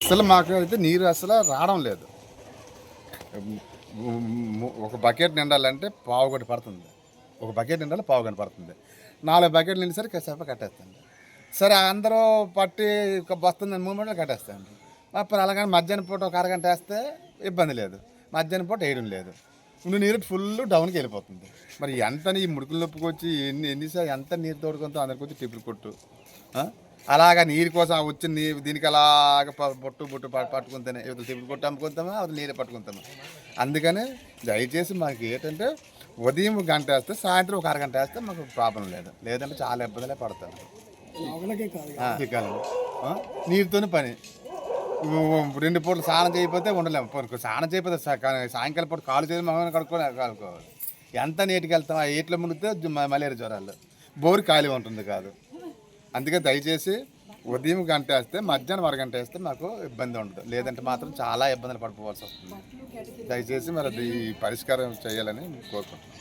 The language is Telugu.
అసలు మాకు అయితే నీరు అసలు రావడం లేదు. ఒక బకెట్ నిండాలంటే పావు గంట పడుతుంది. ఒక బకెట్ నిండాలి పావు గంట పడుతుంది. 4 బకెట్లు నిండేసరికి కాసేపు కట్టేస్తాండి. సరే అందరూ పట్టి వస్తుందని మూమెంట్లో కట్టేస్తాండి. అప్పుడు అలాగని మధ్యాహ్నం పూట ఒక అరగంట వేస్తే ఇబ్బంది లేదు, మధ్యాహ్నం పూట వేయడం లేదు. నువ్వు నీరు ఫుల్ డౌన్కి వెళ్ళిపోతుంది. మరి ఎంత ఈ ముడుకులు నొప్పుకొచ్చి ఎన్నిసార్లు ఎంత నీరు తోడుకుంటూ అందరికి వచ్చి టిప్పులు కొట్టు. అలాగా నీరు కోసం వచ్చిన నీరు దీనికి అలాగ బొట్టు పట్టుకుంటేనే ఇవతలు టిప్పులు కొట్టు అమ్ముకుంటామా, అవతల నీరే పట్టుకుంటామా. అందుకని దయచేసి మాకు ఏంటంటే ఉదయం గంట వేస్తే సాయంత్రం ఒక అరగంట వేస్తే మాకు ప్రాబ్లం లేదు. లేదంటే చాలా ఇబ్బందులే పడతాను. నీరుతోనే పని. 2 పూటలు స్నానం చేయకపోతే ఉండలేము. స్నానం చేయకపోతే సాయంకాలం పూట కాలు చేసి మగని కడుక్కోవాలి. ఎంత నీటికి వెళ్తాం, ఆ ఏట్లో మునిగితే మలేరియా జ్వరాలు, బోరు ఖాళీ ఉంటుంది కాదు. అందుకే దయచేసి ఉదయం గంట వేస్తే మధ్యాహ్నం అరగంట వేస్తే మాకు ఇబ్బంది ఉండదు. లేదంటే మాత్రం చాలా ఇబ్బందులు పడిపోవాల్సి వస్తుంది. దయచేసి మరి ఈ పరిష్కారం చేయాలని కోరుకుంటున్నాను.